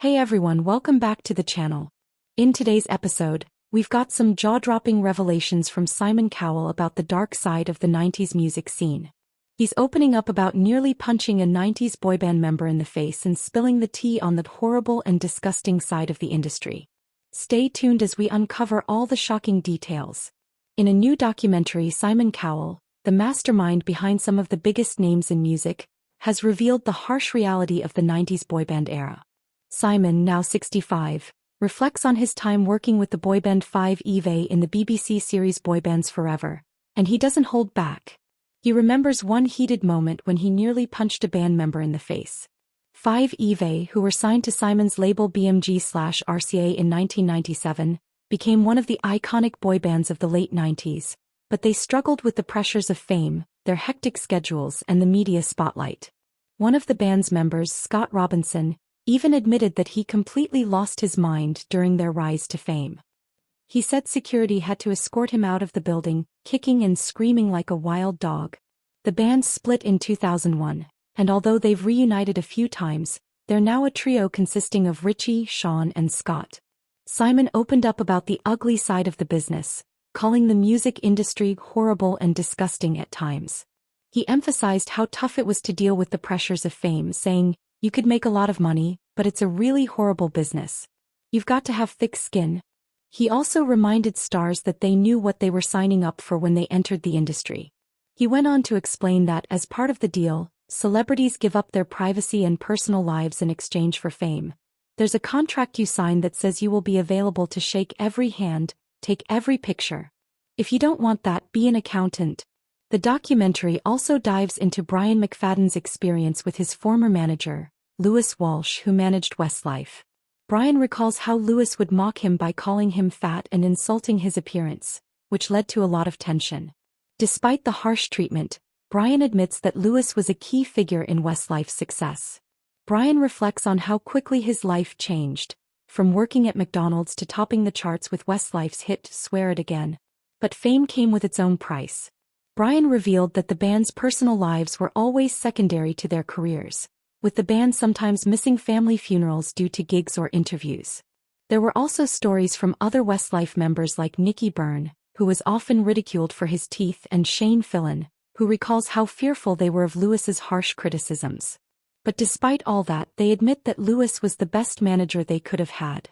Hey everyone, welcome back to the channel. In today's episode, we've got some jaw-dropping revelations from Simon Cowell about the dark side of the 90s music scene. He's opening up about nearly punching a 90s boyband member in the face and spilling the tea on that horrible and disgusting side of the industry. Stay tuned as we uncover all the shocking details. In a new documentary, Simon Cowell, the mastermind behind some of the biggest names in music, has revealed the harsh reality of the 90s boyband era. Simon, now 65, reflects on his time working with the boyband 5EVE in the BBC series Boybands Forever, and he doesn't hold back. He remembers one heated moment when he nearly punched a band member in the face. 5EVE, who were signed to Simon's label BMG/RCA in 1997, became one of the iconic boybands of the late 90s, but they struggled with the pressures of fame, their hectic schedules, and the media spotlight. One of the band's members, Scott Robinson, even admitted that he completely lost his mind during their rise to fame. He said security had to escort him out of the building, kicking and screaming like a wild dog. The band split in 2001, and although they've reunited a few times, they're now a trio consisting of Richie, Sean, and Scott. Simon opened up about the ugly side of the business, calling the music industry horrible and disgusting at times. He emphasized how tough it was to deal with the pressures of fame, saying, "You could make a lot of money, but it's a really horrible business. You've got to have thick skin." He also reminded stars that they knew what they were signing up for when they entered the industry. He went on to explain that, as part of the deal, celebrities give up their privacy and personal lives in exchange for fame. There's a contract you sign that says you will be available to shake every hand, take every picture. If you don't want that, be an accountant. The documentary also dives into Brian McFadden's experience with his former manager, Lewis Walsh, who managed Westlife. Brian recalls how Lewis would mock him by calling him fat and insulting his appearance, which led to a lot of tension. Despite the harsh treatment, Brian admits that Lewis was a key figure in Westlife's success. Brian reflects on how quickly his life changed, from working at McDonald's to topping the charts with Westlife's hit "Swear It Again." But fame came with its own price. Brian revealed that the band's personal lives were always secondary to their careers, with the band sometimes missing family funerals due to gigs or interviews. There were also stories from other Westlife members like Nicky Byrne, who was often ridiculed for his teeth, and Shane Fillon, who recalls how fearful they were of Lewis's harsh criticisms. But despite all that, they admit that Lewis was the best manager they could have had.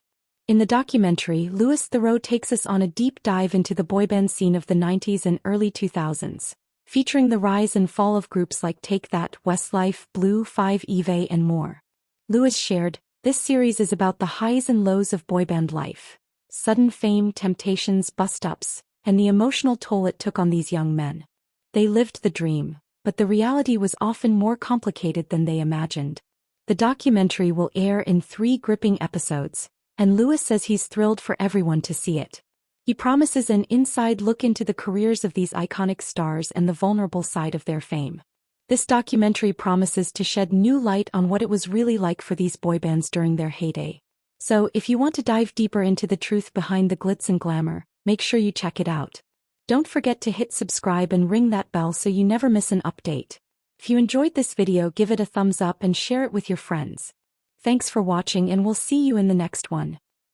In the documentary, Louis Theroux takes us on a deep dive into the boyband scene of the 90s and early 2000s, featuring the rise and fall of groups like Take That, Westlife, Blue, 5EVE, and more. Louis shared, "This series is about the highs and lows of boyband life, sudden fame, temptations, bust-ups, and the emotional toll it took on these young men. They lived the dream, but the reality was often more complicated than they imagined." The documentary will air in 3 gripping episodes, and Lewis says he's thrilled for everyone to see it. He promises an inside look into the careers of these iconic stars and the vulnerable side of their fame. This documentary promises to shed new light on what it was really like for these boybands during their heyday. So, if you want to dive deeper into the truth behind the glitz and glamour, make sure you check it out. Don't forget to hit subscribe and ring that bell so you never miss an update. If you enjoyed this video, give it a thumbs up and share it with your friends. Thanks for watching, and we'll see you in the next one.